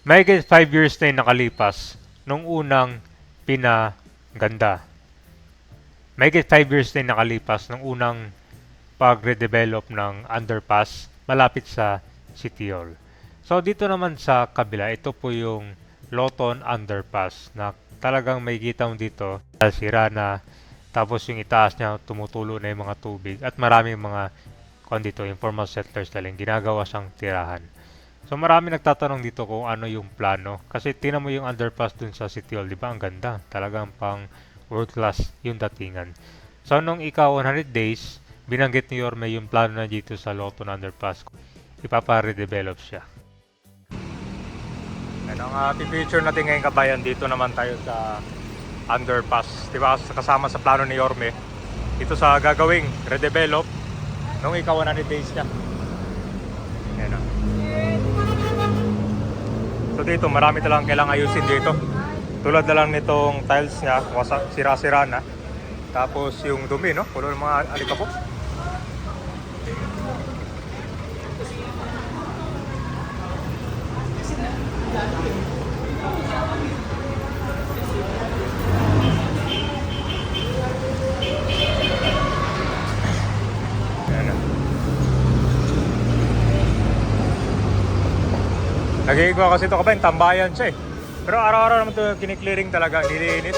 Mahigit 5 years na yung nakalipas nung unang pinaganda. Mahigit 5 years na yung nakalipas nung unang pag-redevelop ng underpass malapit sa City Hall. So dito naman sa kabila, ito po yung Loton Underpass na talagang may kita mo dito. Sira na, tapos yung itaas niya tumutulo na yung mga tubig at maraming mga dito, informal settlers na lang, ginagawa siyang tirahan. So marami nagtatanong dito kung ano yung plano. Kasi tingnan mo yung underpass dun sa City Hall, di ba? Ang ganda. Talagang pang world class yung datingan. So nung ika 100 days, binanggit ni Yorme yung plano na dito sa Loton Underpass. Ipapa-redevelop siya. Yan ang picture natin ngayong kabayan. Dito naman tayo sa underpass. Di ba? Kasama sa plano ni Yorme. Ito sa gagawing redevelop nung ika 100 days niya. Yan o. So dito marami talagang kailangang ayusin dito. Tulad na lang nitong tiles niya, sira-sira na. Tapos yung dumi, no? Puno ng mga alikabok. Nagiging kasi ito kabayan, tambayan siya eh. Pero araw-araw naman ito kiniklearing talaga, nilinis.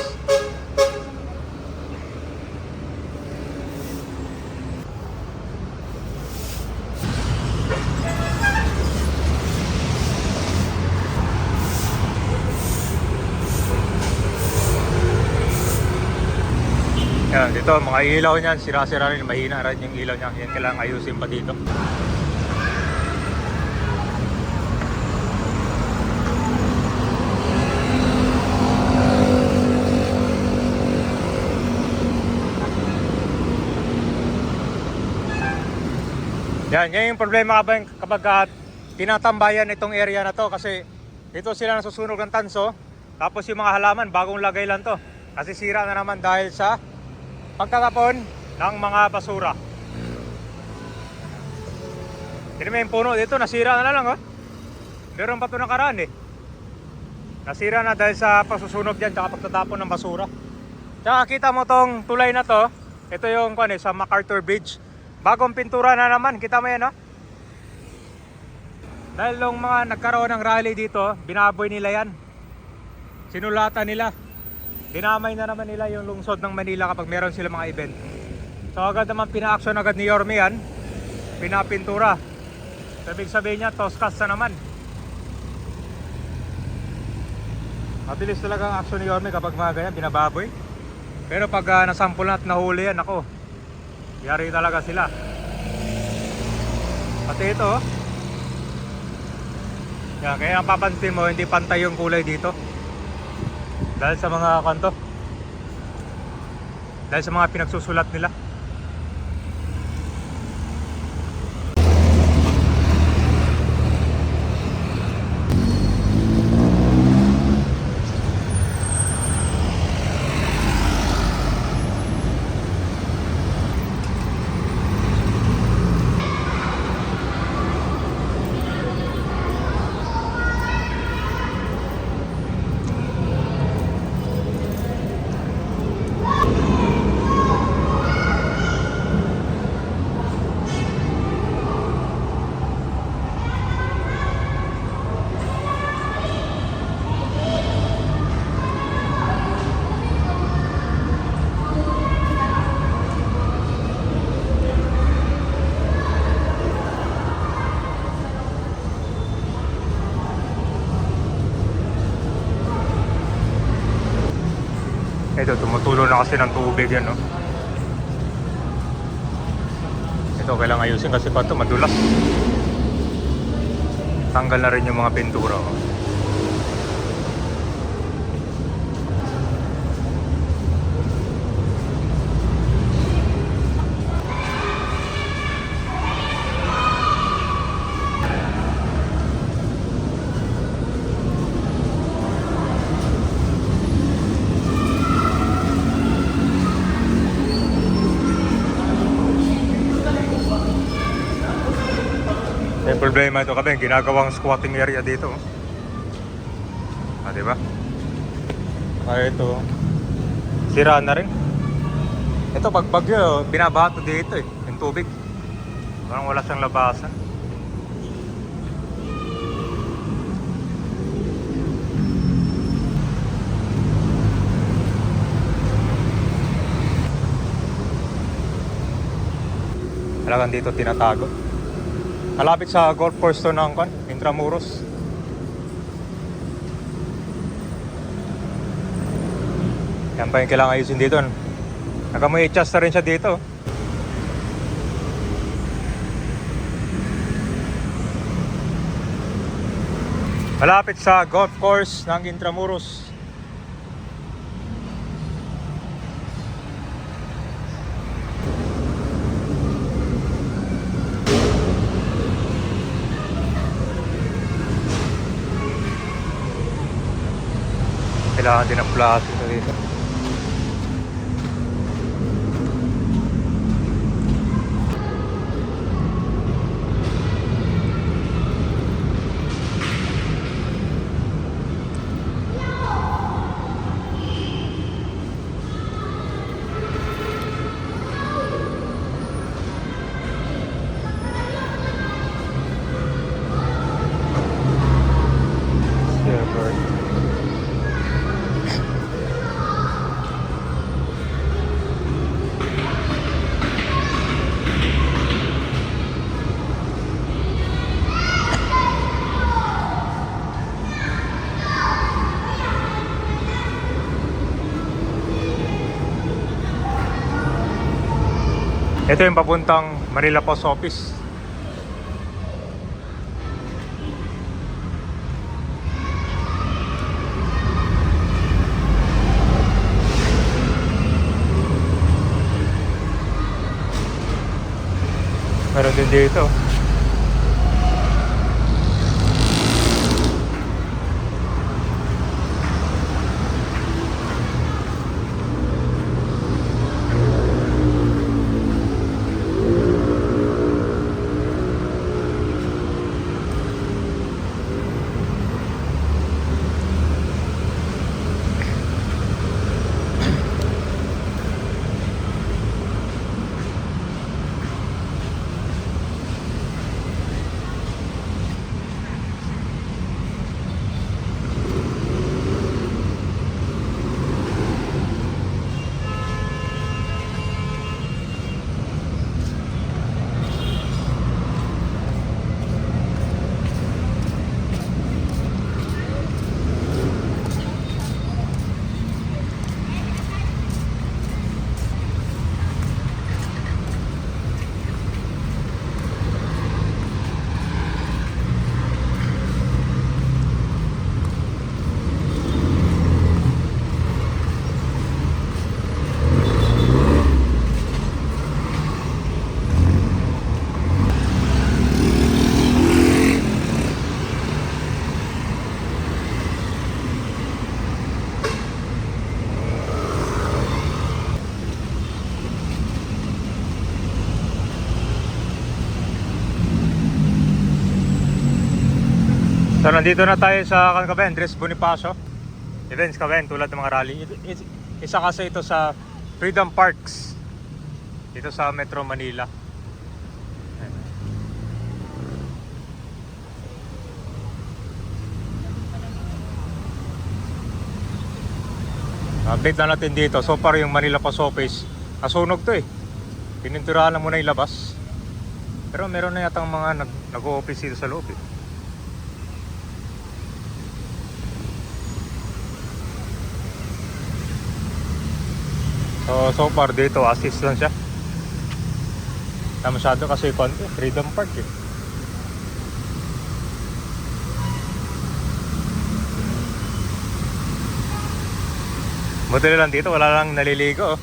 Yan, dito mga ilaw niyan, sira-sira rin, mahina rin yung ilaw niya. Yan kailangan ayusin pa dito. Yan yung problema kapag tinatambayan itong area na to kasi dito sila nasusunog ng tanso, tapos yung mga halaman bagong lagay lang to kasi sira na naman dahil sa pagtatapon ng mga basura. Tignan mo yung puno dito, nasira na lang oh. Meron pa ito nakaraan eh. Nasira na dahil sa pagsusunog dyan at pagtatapon ng basura. Tsaka kita mo tong tulay na to, ito yung sa MacArthur Bridge. Bagong pintura na naman, kita mo yan, no? Dahil nung mga nagkaroon ng rally dito, binaboy nila yan. Sinulatan nila. Dinamay na naman nila yung lungsod ng Manila kapag meron sila mga event. So agad naman pina-action agad ni Yorme yan. Pinapintura. Sabi sabihin niya, toskas na naman. Mabilis talaga ang action ni Yorme kapag mga ganyan, binababoy. Pero pag nasample na at nahuli yan, ako, yari talaga sila. Pati ito yan, kaya napapansin mo hindi pantay yung kulay dito dahil sa mga kanto, dahil sa mga pinagsusulat nila. Ito, tumutulo na kasi ng tubig yan, no? Ito, kailangan ayusin kasi pa ito, madulas. Tanggal na rin yung mga pintura, oh. May problema ito kami, ginagawang squatting area dito. Ah, diba? Kaya ito, sira na rin. Ito, pag bagyo, binabaha to dito eh, yung tubig. Parang wala siyang labasan. Talagang dito tinatago. Malapit sa golf course to ng Intramuros. Yan pa yung kailangan ayusin dito. Nakamoy adjust na rin siya dito. Malapit sa golf course ng Intramuros. Kailangan din ng plastic dito. Ito yung papuntang Manila Post Office. Meron din dito. So nandito na tayo sa Andres Bonifacio events tulad ng mga rally. Isa kasi ito sa Freedom Parks dito sa Metro Manila. Update na natin dito. So far yung Manila Post Office nasunog to eh. Pininturahan na muna yung labas. Pero meron na yatang mga nag-o-office dito sa loob eh. So far dito assist lang siya. Na masyado kasi Freedom Park eh. Buti lang dito wala lang naliligo oh.